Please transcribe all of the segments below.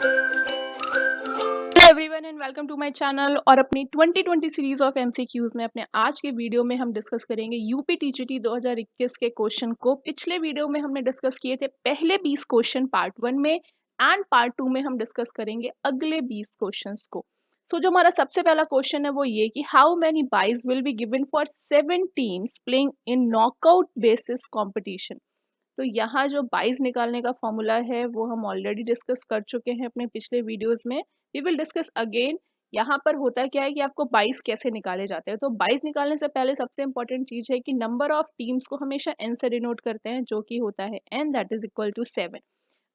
Hello everyone and welcome to my channel. और अपनी 2020 series of MCQs में अपने आज के वीडियो में हम डिस्कस करेंगे यूपी टीजीटी 2021 के क्वेश्चन को। पिछले वीडियो में हमने डिस्कस किए थे पहले 20 क्वेश्चन पार्ट 1 में, एंड पार्ट 2 में हम डिस्कस करेंगे अगले 20 क्वेश्चंस को। तो जो हमारा सबसे पहला क्वेश्चन है वो ये कि how many byes will be given for 7 teams playing in knockout basis competition. तो यहाँ जो बाइज निकालने का फॉर्मूला है वो हम ऑलरेडी डिस्कस कर चुके हैं अपने पिछले वीडियोस में। We will discuss again. यहाँ पर होता क्या है कि आपको बाइज कैसे निकाले जाते हैं। तो बाइज निकालने से पहले सबसे इंपॉर्टेंट चीज है कि नंबर ऑफ टीम्स को हमेशा एन से डिनोट करते हैं, जो कि होता है n, that is equal to 7।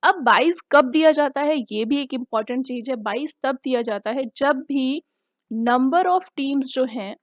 अब बाइज कब दिया जाता है, ये भी एक इम्पॉर्टेंट चीज है। बाइज तब दिया जाता है जब भी नंबर ऑफ टीम्स जो हैं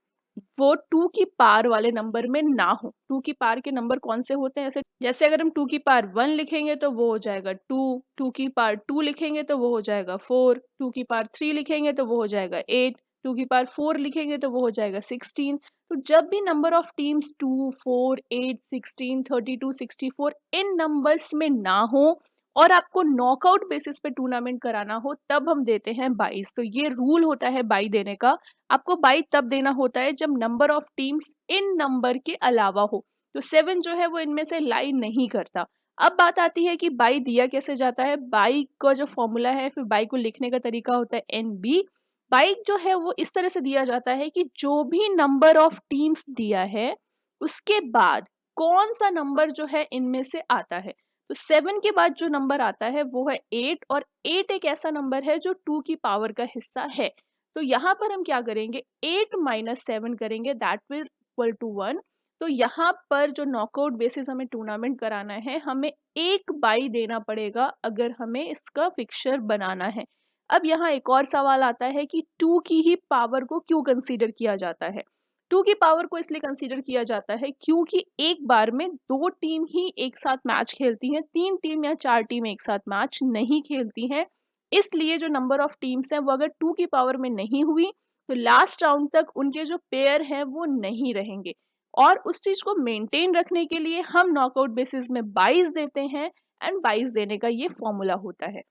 वो 2 की पावर वाले नंबर में ना हो। 2 की पावर के नंबर कौन से होते हैं, जैसे अगर हम 2 की पावर 1 लिखेंगे तो वो हो जाएगा 2, 2 की पावर 2 लिखेंगे तो वो हो जाएगा 4, 2 की पावर 3 लिखेंगे तो वो हो जाएगा 8, 2 की पावर 4 लिखेंगे तो वो हो जाएगा 16। तो जब भी number of teams 2, 4, 8, 16, 32, 64 in numbers में ना हो और आपको नॉकआउट बेसिस पे टूर्नामेंट कराना हो, तब हम देते हैं 22। तो ये रूल होता है बाई देने का। आपको बाई तब देना होता है जब number of teams in number के अलावा हो। तो 7 जो है वो इनमें से लाई नहीं करता। अब बात आती है कि बाई दिया कैसे जाता है। बाई का जो फॉर्मूला है, फिर बाई को लिखने का तरीका होता है एन बी। बाई जो है वो इस तरह से दिया जाता है कि जो भी नंबर ऑफ टीम्स दिया है उसके बाद कौन सा नंबर जो है इनमें से आता है। तो 7 के बाद जो नंबर आता है वो है 8, और 8 एक ऐसा नंबर है जो 2 की पावर का हिस्सा है। तो यहाँ पर हम क्या करेंगे, 8 माइनस 7 करेंगे, दैट विल इक्वल टू 1। तो यहाँ पर जो नॉकआउट बेसिस हमें टूर्नामेंट कराना है, हमें एक बाई देना पड़ेगा अगर हमें इसका फिक्सचर बनाना है। अब यहाँ एक और सवाल आता है कि 2 की ही पावर को क्यों कंसीडर किया जाता है। 2 की पावर को इसलिए कंसीडर किया जाता है क्योंकि एक बार में 2 टीम ही एक साथ मैच खेलती हैं, 3 टीम या 4 टीम एक साथ मैच नहीं खेलती हैं। इसलिए जो नंबर ऑफ टीम्स हैं वो अगर 2 की पावर में नहीं हुई तो लास्ट राउंड तक उनके जो पेयर हैं वो नहीं रहेंगे। और उस चीज को मेंटेन रखने के लिए हम नॉकआउट बेसिस में 22 देते हैं, एंड 22 देने का ये फॉर्मूला होता है।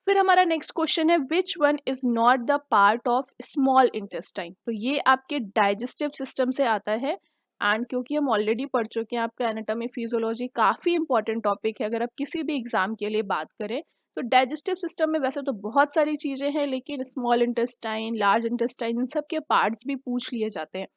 फिर हमारा नेक्स्ट क्वेश्चन है which one is not the part of small intestine. तो ये आपके डाइजेस्टिव सिस्टम से आता है, एंड क्योंकि हम ऑलरेडी पढ़ चुके हैं, आपका एनाटॉमी फिजियोलॉजी काफी इंपॉर्टेंट टॉपिक है अगर आप किसी भी एग्जाम के लिए बात करें। तो डाइजेस्टिव सिस्टम में वैसे तो बहुत सारी चीजें हैं, लेकिन स्मॉल इंटेस्टाइन, लार्ज इंटेस्टाइन, इन सब के पार्ट्स भी पूछ लिए जाते हैं।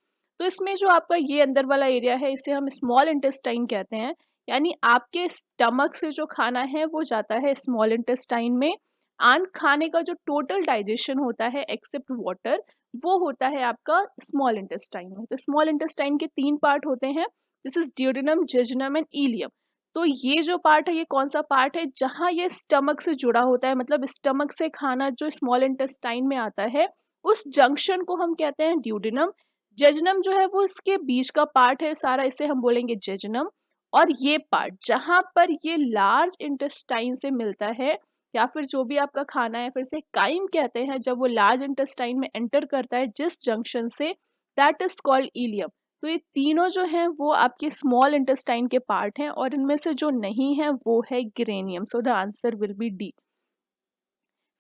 तो इसमें जो आपका ये अंदर वाला एरिया है इसे हम स्मॉल इंटेस्टाइन कहते हैं। यानी आपके स्टमक से जो खाना है वो जाता है स्मॉल इंटेस्टाइन में, एंड खाने का जो टोटल डाइजेशन होता है एक्सेप्ट वाटर, वो होता है आपका स्मॉल इंटेस्टाइन में। तो स्मॉल इंटेस्टाइन के 3 पार्ट होते हैं, this is duodenum, jejunum and ileum. तो ये जो पार्ट है ये कौन सा पार्ट है, जहां ये स्टमक से जुड़ा होता है, मतलब स्टमक से खाना जो स्मॉल इंटेस्टाइन में आता है उस जंक्शन को हम कहते हैं ड्यूडेनम। जेजुनम जो है वो इसके बीच का पार्ट है सारा, इसे हम बोलेंगे जेजुनम। और ये पार्ट जहां पर ये लार्ज इंटेस्टाइन से मिलता है, या फिर जो भी आपका खाना है, फिर से काइम कहते हैं जब वो लार्ज इंटेस्टाइन में एंटर करता है जिस जंक्शन से, दैट इज कॉल्ड इलियम। तो ये तीनों जो हैं वो आपके स्मॉल इंटेस्टाइन के पार्ट हैं, और इनमें से जो नहीं है वो है geranium. So the answer will be D.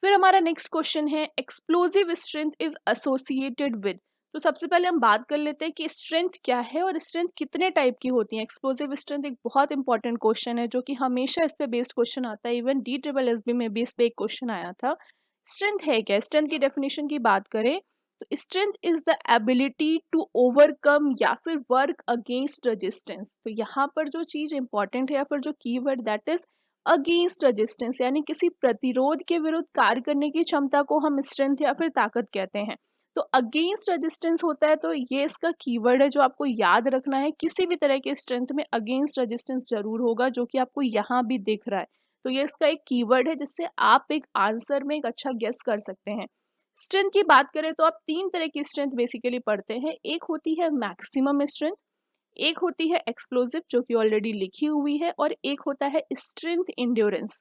फिर हमारा नेक्स्ट क्वेश्चन है explosive strength is associated with. तो सबसे पहले हम बात कर लेते हैं कि स्ट्रेंथ क्या है और स्ट्रेंथ कितने टाइप की होती है। एक्सप्लोजिव स्ट्रेंथ एक बहुत इंपॉर्टेंट क्वेश्चन है जो कि हमेशा इस पे बेस्ड क्वेश्चन आता है, even D triple S B में भी इस पे एक क्वेश्चन आया था। स्ट्रेंथ है क्या, स्ट्रेंथ की डेफिनेशन की बात करें तो strength is the ability to overcome या फिर वर्क अगेंस्ट रेजिस्टेंस। तो यहाँ पर जो चीज इंपॉर्टेंट है या फिर जो keyword, that is against resistance, यानी किसी प्रतिरोध के विरुद्ध कार्य करने की क्षमता को हम स्ट्रेंथ या फिर ताकत कहते हैं। तो अगेंस्ट रेजिस्टेंस होता है, तो ये इसका कीवर्ड है जो आपको याद रखना है। किसी भी तरह के स्ट्रेंथ में अगेंस्ट रेजिस्टेंस जरूर होगा, जो कि आपको यहाँ भी दिख रहा है। तो ये इसका एक कीवर्ड है जिससे आप एक आंसर में एक अच्छा गेस कर सकते हैं। स्ट्रेंथ की बात करें तो आप 3 तरह की स्ट्रेंथ बेसिकली पढ़ते हैं। एक होती है मैक्सिमम स्ट्रेंथ, एक होती है एक्सप्लोसिव जो कि ऑलरेडी लिखी हुई है, और एक होता है स्ट्रेंथ इंड्योरेंस।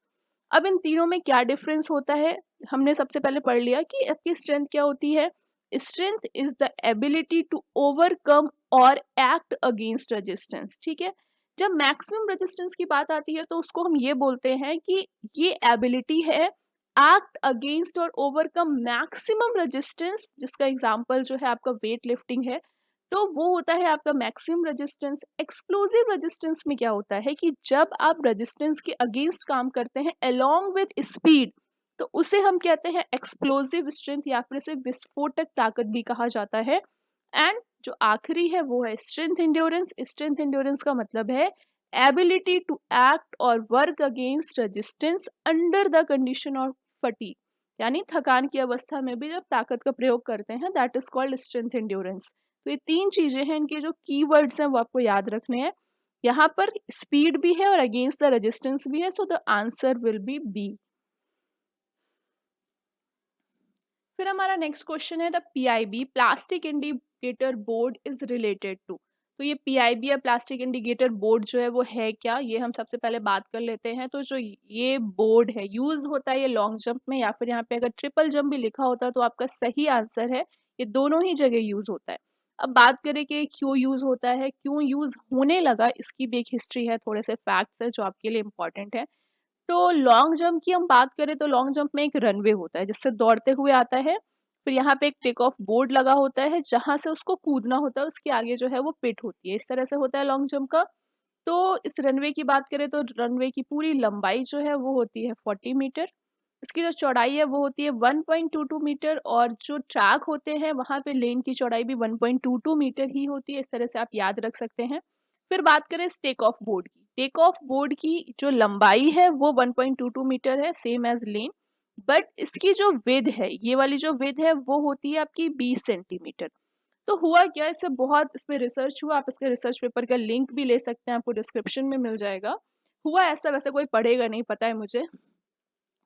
अब इन तीनों में क्या डिफरेंस होता है, हमने सबसे पहले पढ़ लिया कि आपकी स्ट्रेंथ क्या होती है। Strength is the ability to overcome और एक्ट अगेंस्ट रेजिस्टेंस, ठीक है। जब मैक्सिमम रेजिस्टेंस की बात आती है तो उसको हम ये बोलते हैं कि ये एबिलिटी है एक्ट अगेंस्ट और ओवरकम मैक्सिमम रेजिस्टेंस, जिसका एग्जांपल जो है आपका वेट लिफ्टिंग है, तो वो होता है आपका मैक्सिमम रेजिस्टेंस। एक्सप्लोसिव रेजिस्टेंस में क्या होता है कि जब आप रेजिस्टेंस के अगेंस्ट काम करते हैं अलोंग विद स्पीड, तो उसे हम कहते हैं एक्सप्लोसिव स्ट्रेंथ या फिर इसे विस्फोटक ताकत भी कहा जाता है। एंड जो आखिरी है वो है स्ट्रेंथ इंड्योरेंस। स्ट्रेंथ इंड्योरेंस का मतलब है एबिलिटी टू एक्ट और work against resistance under the condition of fatigue, यानी थकान की अवस्था में भी जब ताकत का प्रयोग करते हैं, that is called strength endurance. तो ये तीन चीजें हैं, इनके जो कीवर्ड्स हैं वो आपको याद रखने हैं। यहाँ पर स्पीड भी है और अगेंस्ट द रेजिस्टेंस भी है, so the answer will be B. फिर हमारा नेक्स्ट क्वेश्चन है the PIB plastic indicator board is related to. तो ये पीआईबी या प्लास्टिक इंडिकेटर बोर्ड जो है वो है क्या, ये हम सबसे पहले बात कर लेते हैं। तो जो ये बोर्ड है यूज होता है ये लॉन्ग जंप में, या फिर यहाँ पे अगर ट्रिपल जंप भी लिखा होता है तो आपका सही आंसर है, ये दोनों ही जगह यूज होता है। अब बात करें कि क्यों यूज होता है, क्यों यूज होने लगा, इसकी भी एक हिस्ट्री है, थोड़े से फैक्ट्स है जो आपके लिए इंपॉर्टेंट है। तो लॉन्ग जंप की हम बात करें तो लॉन्ग जंप में एक रनवे होता है जिससे दौड़ते हुए आता है, फिर यहाँ पे एक टेक ऑफ बोर्ड लगा होता है जहां से उसको कूदना होता है, उसके आगे जो है वो पिट होती है, इस तरह से होता है लॉन्ग जंप का। तो इस रनवे की बात करें तो रनवे की पूरी लंबाई जो है वो होती है 40 मीटर, इसकी जो चौड़ाई है वो होती है 1.22 मीटर, और जो ट्रैक होते हैं वहां पे लेन की चौड़ाई भी 1.22 मीटर ही होती है, इस तरह से आप याद रख सकते हैं। फिर बात करें इस टेक ऑफ बोर्ड की, टेक ऑफ बोर्ड की जो लंबाई है वो 1.22 मीटर है, सेम एज लेन, बट इसकी जो विद है, ये वाली जो विद है वो होती है आपकी 20 सेंटीमीटर। तो हुआ क्या, इससे बहुत इसमें रिसर्च हुआ, आप इसके रिसर्च पेपर का लिंक भी ले सकते हैं, आपको डिस्क्रिप्शन में मिल जाएगा। हुआ ऐसा, वैसे कोई पढ़ेगा नहीं, पता है मुझे।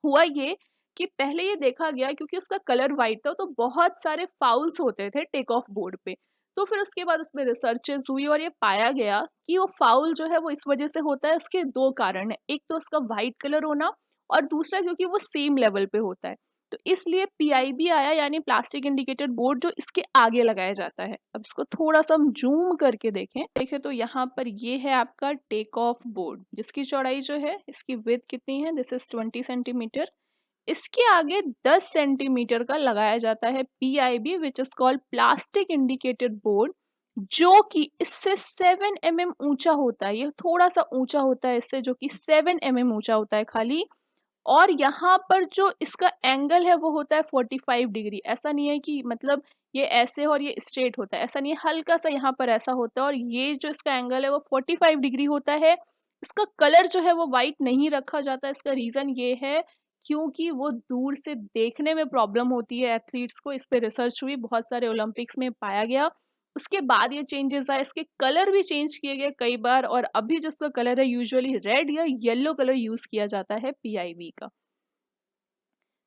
हुआ ये कि पहले ये देखा गया क्योंकि उसका कलर वाइट था तो बहुत सारे फाउल्स होते थे टेक ऑफ बोर्ड पे। तो फिर उसके बाद उसमें रिसर्चेस हुई और ये पाया गया कि वो फाउल जो है वो इस वजह से होता है, उसके दो कारण है, एक तो उसका वाइट कलर होना और दूसरा क्योंकि वो सेम लेवल पे होता है। तो इसलिए पीआईबी आया, यानी प्लास्टिक इंडिकेटर बोर्ड, जो इसके आगे लगाया जाता है। अब इसको थोड़ा सा हम जूम करके देखें तो यहाँ पर ये है आपका टेक ऑफ बोर्ड, जिसकी चौड़ाई जो है, इसकी विड्थ कितनी है, दिस इज 20 सेंटीमीटर। इसके आगे 10 सेंटीमीटर का लगाया जाता है PIB which is called plastic indicated board, जो कि इससे 7 mm ऊंचा होता है, ये थोड़ा सा ऊंचा होता है इससे, जो कि 7 mm ऊंचा होता है खाली। और यहाँ पर जो इसका एंगल है वो होता है 45 डिग्री। ऐसा नहीं है कि मतलब ये ऐसे और ये स्ट्रेट होता है, ऐसा नहीं है, हल्का सा यहाँ पर ऐसा होता है, और ये जो इसका एंगल है वो 45 डिग्री होता है। इसका कलर जो है वो वाइट नहीं रखा जाता, इसका रीजन ये है क्योंकि वो दूर से देखने में प्रॉब्लम होती है एथलीट्स को। इस पे रिसर्च हुई, बहुत सारे ओलंपिक्स में पाया गया, उसके बाद ये चेंजेस आए, इसके कलर भी चेंज किए गए कई बार, और अभी जिसका कलर है यूजुअली रेड या येलो कलर यूज किया जाता है पीआईबी का।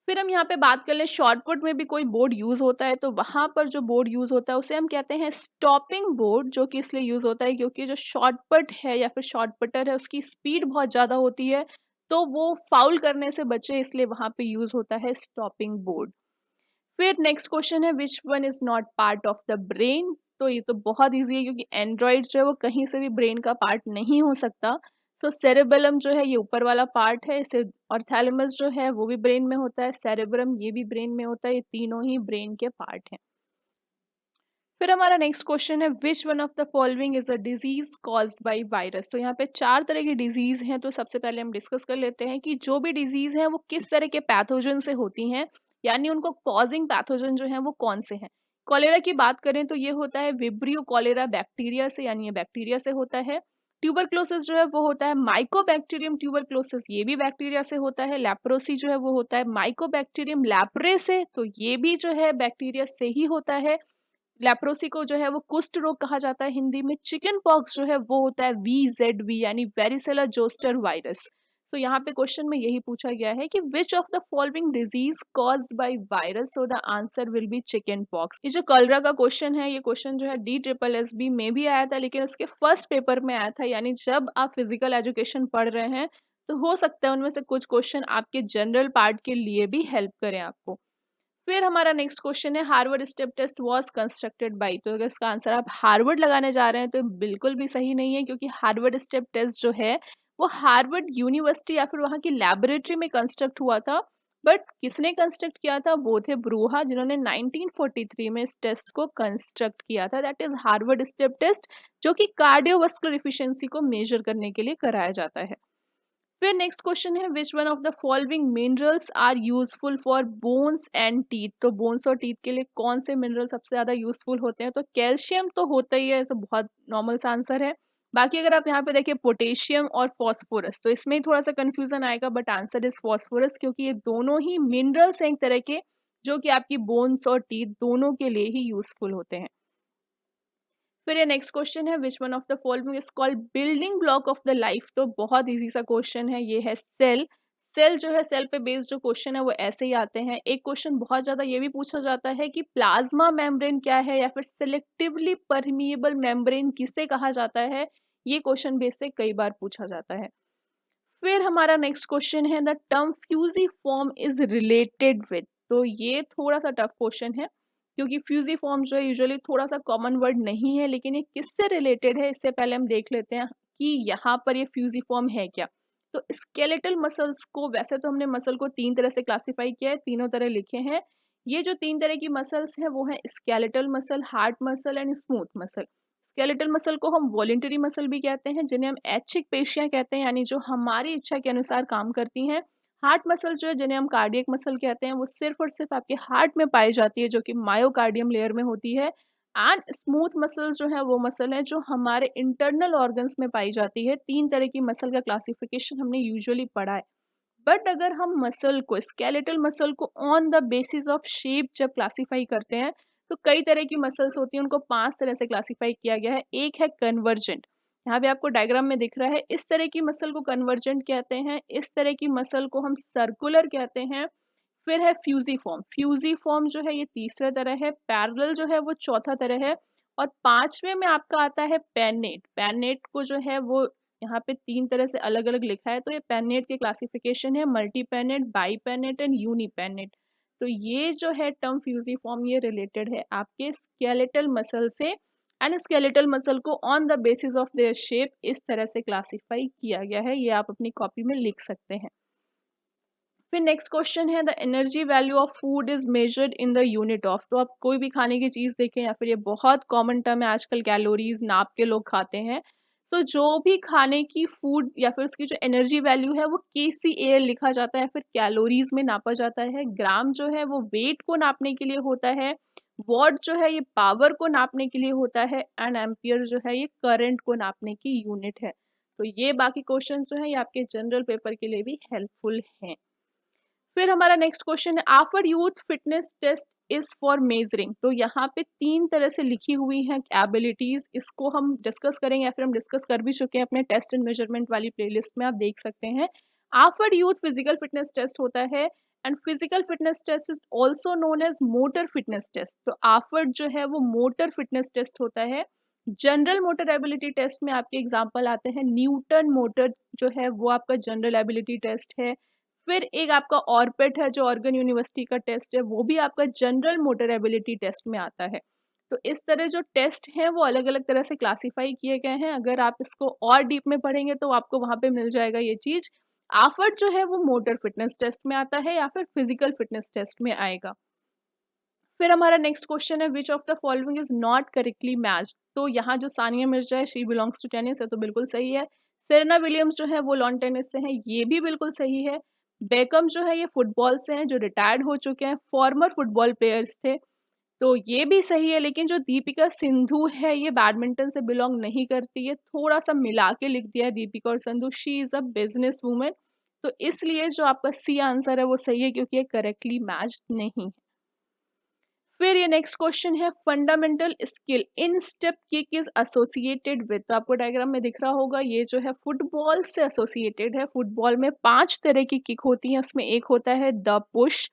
फिर हम यहाँ पे बात कर लें शॉर्टपुट में भी कोई बोर्ड यूज होता है, तो वहां पर जो बोर्ड यूज होता है उसे हम कहते हैं स्टॉपिंग बोर्ड, जो कि इसलिए यूज होता है क्योंकि जो शॉर्टपुट है या फिर शॉर्टपुटर है उसकी स्पीड बहुत ज्यादा होती है, तो वो फाउल करने से बचे, इसलिए वहां पे यूज होता है स्टॉपिंग बोर्ड। फिर नेक्स्ट क्वेश्चन है which one is not part of the brain. तो ये तो बहुत इजी है क्योंकि एंड्रॉइड जो है वो कहीं से भी ब्रेन का पार्ट नहीं हो सकता। तो सेरेबेलम जो है ये ऊपर वाला पार्ट है, इसे, और थैलेमस जो है वो भी ब्रेन में होता है, सेरेब्रम ये भी ब्रेन में होता है, ये तीनों ही ब्रेन के पार्ट हैं। फिर हमारा नेक्स्ट क्वेश्चन है which one of the following is a disease caused by virus. तो यहाँ पे 4 तरह की डिजीज हैं, तो सबसे पहले हम डिस्कस कर लेते हैं कि जो भी डिजीज है वो किस तरह के पैथोजन से होती हैं, यानी उनको कॉजिंग पैथोजन जो है वो कौन से हैं। कॉलेरा की बात करें तो ये होता है विब्रियो कॉलेरा बैक्टीरिया से, यानी ये बैक्टीरिया से होता है। ट्यूबरक्लोसिस जो है वो होता है माइकोबैक्टीरियम ट्यूबरक्लोसिस, ये भी बैक्टीरिया से होता है। लेप्रोसी जो है वो होता है माइकोबैक्टीरियम लैप्रे से, तो ये भी जो है बैक्टीरिया से ही होता है। लेप्रोसी को जो है वो कुष्ठ रोग कहा जाता है हिंदी में। चिकन पॉक्स जो है वो होता है VZV, यानी वेरिसेला जोस्टर वायरस। तो यहाँ पे क्वेश्चन में यही पूछा गया है कि which of the following disease caused by virus, so the answer will B chicken pox. ये जो कलरा का क्वेश्चन है, ये क्वेश्चन जो है DSSB में भी आया था, लेकिन उसके फर्स्ट पेपर में आया था, यानी जब आप फिजिकल एजुकेशन पढ़ रहे हैं तो हो सकता है उनमें से कुछ क्वेश्चन आपके जनरल पार्ट के लिए भी हेल्प करें आपको। फिर हमारा नेक्स्ट क्वेश्चन है Harvard step test was constructed by. तो अगर इसका आंसर आप हार्वर्ड लगाने जा रहे हैं तो बिल्कुल भी सही नहीं है, क्योंकि हार्वर्ड स्टेप टेस्ट जो है वो हार्वर्ड यूनिवर्सिटी या फिर वहां की लैबोरेटरी में कंस्ट्रक्ट हुआ था, बट किसने कंस्ट्रक्ट किया था? वो थे ब्रूहा, जिन्होंने 1943 में इस टेस्ट को कंस्ट्रक्ट किया था। That is Harvard step test, जो कि कार्डियोवास्कुलर एफिशिएंसी को मेजर करने के लिए कराया जाता है। फिर नेक्स्ट क्वेश्चन है, which one of the following minerals are useful for bones and teeth? तो बोन्स और टीथ के लिए कौन से मिनरल सबसे ज्यादा यूजफुल होते हैं? तो कैल्शियम तो होता ही है, ऐसा बहुत नॉर्मल सा आंसर है। बाकी अगर आप यहाँ पे देखिए पोटेशियम और फॉस्फोरस, तो इसमें ही थोड़ा सा कंफ्यूजन आएगा, बट आंसर इज फॉस्फोरस, क्योंकि ये दोनों ही मिनरल्स हैं एक तरह के, जो कि आपकी बोन्स और टीथ दोनों के लिए ही यूजफुल होते हैं। फिर ये नेक्स्ट क्वेश्चन है, which one of the following is called building block of the life? तो बहुत इजी सा क्वेश्चन है, ये है सेल। सेल जो है, सेल पे बेस्ड जो क्वेश्चन है वो ऐसे ही आते हैं। एक क्वेश्चन बहुत ज्यादा ये भी पूछा जाता है कि प्लाज्मा मेम्ब्रेन क्या है, या फिर सिलेक्टिवली परमिएबल मेम्ब्रेन किसे कहा जाता है? ये क्वेश्चन बेस से कई बार पूछा जाता है। फिर हमारा नेक्स्ट क्वेश्चन है, the term fusiform is related with? तो ये थोड़ा सा टफ क्वेश्चन है, क्योंकि फ्यूजीफॉर्म जो है यूजुअली थोड़ा सा कॉमन वर्ड नहीं है, लेकिन ये किससे रिलेटेड है इससे पहले हम देख लेते हैं कि यहाँ पर ये फ्यूजीफॉर्म है क्या। तो स्केलेटल मसल्स को, वैसे तो हमने मसल को तीन तरह से क्लासिफाई किया है, तीनों तरह लिखे हैं। ये जो तीन तरह की मसल्स हैं वो है skeletal muscle, heart muscle and smooth muscle. Skeletal muscle को हम वॉलेंटरी मसल भी कहते हैं, जिन्हें हम ऐच्छिक पेशियां कहते हैं, यानी जो हमारी इच्छा के अनुसार काम करती हैं। हार्ट मसल जो है, जिन्हें हम कार्डियक मसल कहते हैं, वो सिर्फ और सिर्फ आपके हार्ट में पाई जाती है, जो कि मायोकार्डियम लेयर में होती है। एंड स्मूथ मसल्स जो है वो मसल है जो हमारे इंटरनल ऑर्गन्स में पाई जाती है। तीन तरह की मसल का क्लासिफिकेशन हमने यूजुअली पढ़ा है। बट अगर हम मसल को, स्केलेटल मसल को on the basis of shape जब क्लासिफाई करते हैं, तो कई तरह की मसल्स होती हैं, उनको पांच तरह से क्लासिफाई किया गया है। एक है कन्वर्जेंट, यहाँ पे आपको डायग्राम में दिख रहा है, इस तरह की मसल को कन्वर्जेंट कहते हैं। इस तरह की मसल को हम सर्कुलर कहते हैं। फिर है फ्यूजीफॉर्म, फ्यूजीफॉर्म जो है ये तीसरा तरह है। पैरेलल जो है वो चौथा तरह है। और पांचवे में आपका आता है पैनेट। पैनेट को जो है वो यहाँ पे तीन तरह से अलग अलग लिखा है, तो ये पैनेट के क्लासिफिकेशन है, multipennate, bipennate and unipennate. तो ये जो है टर्म फ्यूजीफॉर्म, ये रिलेटेड है आपके स्केलेटल मसल से। एंड स्केलेटल मसल को on the basis of their shape इस तरह से क्लासिफाई किया गया है, ये आप अपनी कॉपी में लिख सकते हैं। फिर नेक्स्ट क्वेश्चन है, the energy value of food is measured in the unit of? तो आप कोई भी खाने की चीज देखें, या फिर ये बहुत कॉमन टर्म है आजकल, कैलोरीज नाप के लोग खाते हैं। तो जो भी खाने की फूड या फिर उसकी जो एनर्जी वैल्यू है वो KCAL लिखा जाता है, फिर कैलोरीज में नापा जाता है। ग्राम जो है वो वेट को नापने के लिए होता है। वॉट जो है ये पावर को नापने के लिए होता है। एंड एम्पियर जो है ये करंट को नापने की यूनिट है। तो ये बाकी क्वेश्चन जो है ये आपके जनरल पेपर के लिए भी हेल्पफुल हैं। फिर हमारा नेक्स्ट क्वेश्चन है, आफ्टर youth fitness test is for measuring? तो यहाँ पे तीन तरह से लिखी हुई हैं एबिलिटीज, इसको हम डिस्कस करेंगे, या फिर हम डिस्कस कर भी चुके हैं अपने टेस्ट एंड मेजरमेंट वाली प्लेलिस्ट में, आप देख सकते हैं। आफ्टर यूथ फिजिकल फिटनेस टेस्ट होता है, and physical fitness test is also known as motor fitness test. तो आफ्टर जो है वो मोटर फिटनेस टेस्ट होता है। जनरल मोटर एबिलिटी टेस्ट में आपके एग्जाम्पल आते हैं, न्यूटन मोटर जो है वो आपका जनरल एबिलिटी टेस्ट है। फिर एक आपका ऑर्बिट है जो ऑर्गन यूनिवर्सिटी का टेस्ट है, वो भी आपका जनरल मोटर एबिलिटी टेस्ट में आता है। तो इस तरह जो टेस्ट हैं वो अलग अलग तरह से क्लासिफाई किए गए हैं। अगर आप इसको और डीप में पढ़ेंगे तो आपको वहां पे मिल जाएगा ये चीज। आफर्ट जो है वो मोटर फिटनेस टेस्ट में आता है, या फिर फिजिकल फिटनेस टेस्ट में आएगा। फिर हमारा नेक्स्ट क्वेश्चन है, which of the following is not correctly matched? तो यहाँ जो सानिया मिर्जा है, शी बिलोंग्स टू टेनिस है, तो बिल्कुल सही है। सेरेना विलियम्स जो है वो लॉन टेनिस से है, ये भी बिल्कुल सही है। बेकम जो है ये फुटबॉल से हैं, जो रिटायर्ड हो चुके हैं, फॉर्मर फुटबॉल प्लेयर्स थे, तो ये भी सही है। लेकिन जो दीपिका सिंधु है ये बैडमिंटन से बिलोंग नहीं करती है, थोड़ा सा मिला के लिख दिया है दीपिका और Sindhu, she is a business women. तो इसलिए जो आपका सी आंसर है वो सही है, क्योंकि ये करेक्टली मैच्ड नहीं है। फिर ये नेक्स्ट क्वेश्चन है, fundamental skill in step kick is associated with? तो आपको डायग्राम में दिख रहा होगा, ये जो है फुटबॉल से एसोसिएटेड है। फुटबॉल में पांच तरह की किक होती है, उसमें एक होता है द पुश,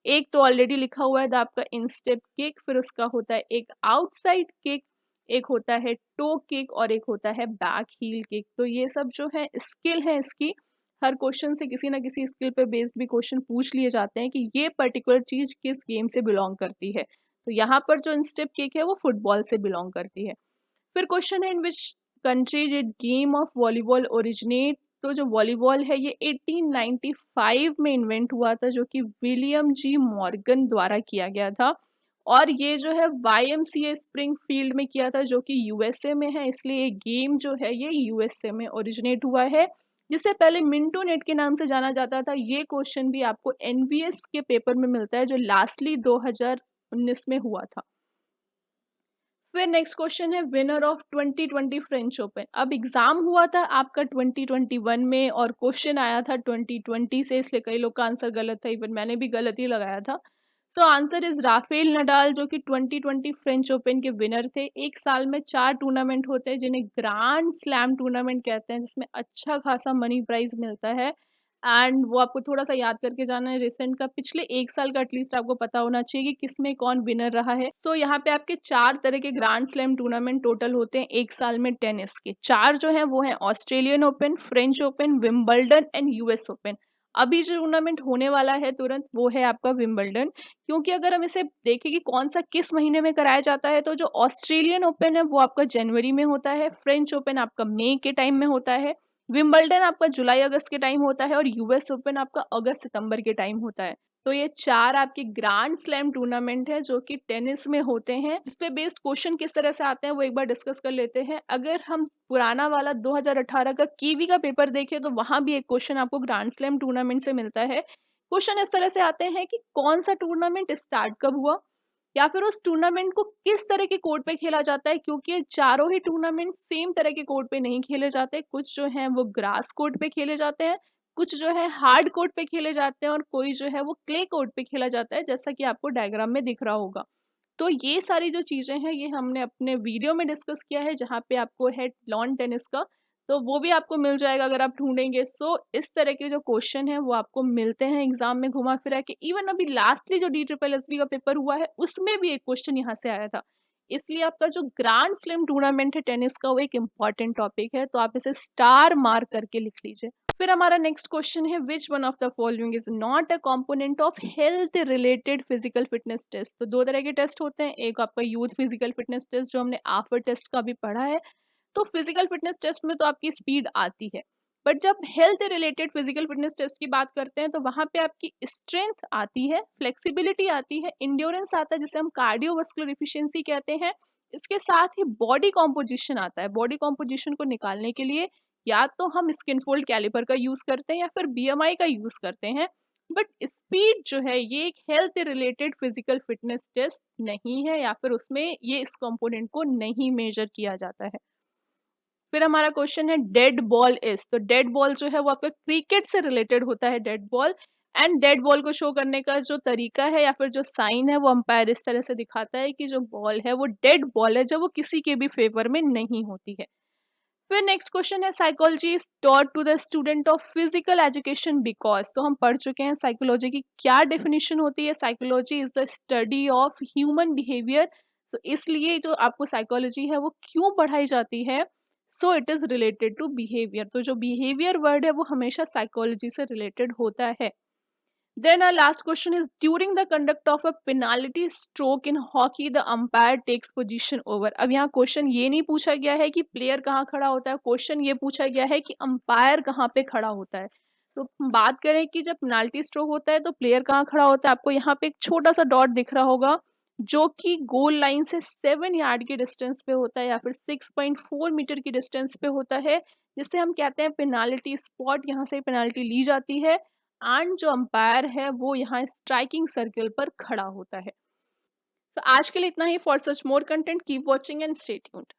एक तो ऑलरेडी लिखा हुआ है द आपका इनस्टेप किक, फिर उसका होता है एक आउटसाइड किक, एक होता है टो किक, और एक होता है बैक हील किक। तो ये सब जो है स्किल है इसकी, हर क्वेश्चन से किसी ना किसी स्किल पे बेस्ड भी क्वेश्चन पूछ लिए जाते हैं कि ये पर्टिकुलर चीज किस गेम से बिलोंग करती है। तो यहाँ पर जो इंस्टेप किक है वो फुटबॉल से बिलोंग करती है। फिर क्वेश्चन है, in which country did game of volleyball originate? तो जो वॉलीबॉल है ये 1895 में इन्वेंट हुआ था, जो कि विलियम जी मॉर्गन द्वारा किया गया था। और ये जो है YMCA स्प्रिंगफील्ड में किया था, जो कि यूएसए में है, इसलिए ये गेम जो है ये यूएसए में ओरिजिनेट हुआ है, जिसे पहले मिंटो नेट के नाम से जाना जाता था। ये क्वेश्चन भी आपको एनवीएस के पेपर में मिलता है, जो लास्टली 2019 में हुआ था। फिर नेक्स्ट क्वेश्चन है विनर ऑफ 2020 फ्रेंच ओपन। अब एग्जाम हुआ था आपका 2021 में और क्वेश्चन आया था 2020 से, इसलिए कई लोग का आंसर गलत था, इवन मैंने भी गलत ही लगाया था। So answer is Rafael Nadal, जो कि 2020 फ्रेंच ओपन के विनर थे। एक साल में 4 टूर्नामेंट होते हैं जिन्हें ग्रैंड स्लैम टूर्नामेंट कहते हैं, जिसमें अच्छा खासा मनी प्राइज मिलता है। एंड वो आपको थोड़ा सा याद करके जाना है, रिसेंट का पिछले एक साल का एटलीस्ट आपको पता होना चाहिए कि किसमें कौन विनर रहा है। तो यहाँ पे आपके 4 तरह के ग्रैंड स्लैम टूर्नामेंट टोटल होते हैं एक साल में टेनिस के। 4 जो है वो है Australian open, French open, Wimbledon and US open. अभी जो टूर्नामेंट होने वाला है तुरंत वो है आपका विंबलडन, क्योंकि अगर हम इसे देखें कि कौन सा किस महीने में कराया जाता है, तो जो ऑस्ट्रेलियन ओपन है वो आपका जनवरी में होता है, फ्रेंच ओपन आपका मई के टाइम में होता है, विंबलडन आपका जुलाई अगस्त के टाइम होता है और यूएस ओपन आपका अगस्त सितंबर के टाइम होता है। तो ये 4 आपके ग्रैंड स्लैम टूर्नामेंट है जो कि टेनिस में होते हैं। इस पे बेस्ड क्वेश्चन किस तरह से आते हैं वो एक बार डिस्कस कर लेते हैं। अगर हम पुराना वाला 2018 का कीवी का पेपर देखें तो वहां भी एक क्वेश्चन आपको ग्रैंड स्लैम टूर्नामेंट से मिलता है। क्वेश्चन इस तरह से आते हैं कि कौन सा टूर्नामेंट स्टार्ट कब हुआ, या फिर उस टूर्नामेंट को किस तरह के कोर्ट पे खेला जाता है, क्योंकि ये चारों ही टूर्नामेंट सेम तरह के कोर्ट पे नहीं खेले जाते। कुछ जो है वो ग्रास कोर्ट पे खेले जाते हैं, कुछ जो है हार्ड कोर्ट पे खेले जाते हैं और कोई जो है वो क्ले कोर्ट पे खेला जाता है, जैसा कि आपको डायग्राम में दिख रहा होगा। तो ये सारी जो चीजें हैं ये हमने अपने वीडियो में डिस्कस किया है, जहाँ पे आपको है लॉन टेनिस का, तो वो भी आपको मिल जाएगा अगर आप ढूंढेंगे। सो इस तरह के जो क्वेश्चन है वो आपको मिलते हैं एग्जाम में घुमा फिरा के। इवन अभी लास्टली जो DSSB का पेपर हुआ है उसमें भी एक क्वेश्चन यहाँ से आया था। इसलिए आपका जो ग्रैंड स्लैम टूर्नामेंट है टेनिस का वो एक इम्पॉर्टेंट टॉपिक है, तो आप इसे स्टार मार्क करके लिख लीजिए। फिर हमारा नेक्स्ट क्वेश्चन है which one of the following is not a component of health related physical fitness test. तो 2 तरह के टेस्ट होते हैं, एक आपका यूथ फिजिकल फिटनेस टेस्ट जो हमने आफ्टर टेस्ट का भी पढ़ा है। तो फिजिकल फिटनेस टेस्ट में तो आपकी स्पीड आती है, बट जब health related physical fitness test की बात करते हैं तो वहां पे आपकी स्ट्रेंथ आती है, फ्लेक्सिबिलिटी आती है, इंड्योरेंस आता है जिसे हम कार्डियोवास्कुलर एफिशिएंसी कहते हैं। इसके साथ ही बॉडी कॉम्पोजिशन आता है। बॉडी कॉम्पोजिशन को निकालने के लिए या तो हम स्किन फोल्ड कैलिपर का यूज करते हैं या फिर BMI का यूज करते हैं। बट स्पीड जो है ये एक health related physical fitness test नहीं है, या फिर उसमें ये इस कंपोनेंट को नहीं मेजर किया जाता है। फिर हमारा क्वेश्चन है डेड बॉल इज। तो डेड बॉल जो है वो आपका क्रिकेट से रिलेटेड होता है, dead ball. And dead ball को शो करने का जो तरीका है या फिर जो साइन है वो अंपायर इस तरह से दिखाता है कि जो बॉल है वो डेड बॉल है, जब वो किसी के भी फेवर में नहीं होती है। फिर नेक्स्ट क्वेश्चन है psychology is taught to the student of physical education because. तो हम पढ़ चुके हैं साइकोलॉजी की क्या डेफिनेशन होती है। Psychology is the study of human behaviour. तो इसलिए जो आपको साइकोलॉजी है वो क्यों पढ़ाई जाती है, so it is related to behaviour. तो जो बिहेवियर वर्ड है वो हमेशा साइकोलॉजी से रिलेटेड होता है। Then our last question is during the conduct of a penalty stroke in hockey the umpire takes position over। अब यहाँ क्वेश्चन ये नहीं पूछा गया है कि प्लेयर कहाँ खड़ा होता है, क्वेश्चन ये पूछा गया है कि अंपायर कहाँ पे खड़ा होता है। तो हम बात करें कि जब पेनाल्टी स्ट्रोक होता है तो प्लेयर कहाँ खड़ा होता है, आपको यहाँ पे एक छोटा सा डॉट दिख रहा होगा जो कि गोल लाइन से 7 यार्ड की डिस्टेंस पे होता है या फिर 6.4 मीटर की डिस्टेंस पे होता है, जिसे हम कहते हैं पेनाल्टी स्पॉट। यहाँ से पेनाल्टी ली जाती है एंड जो अंपायर है वो यहाँ स्ट्राइकिंग सर्कल पर खड़ा होता है। तो आज के लिए इतना ही। For such more content keep watching and stay tuned.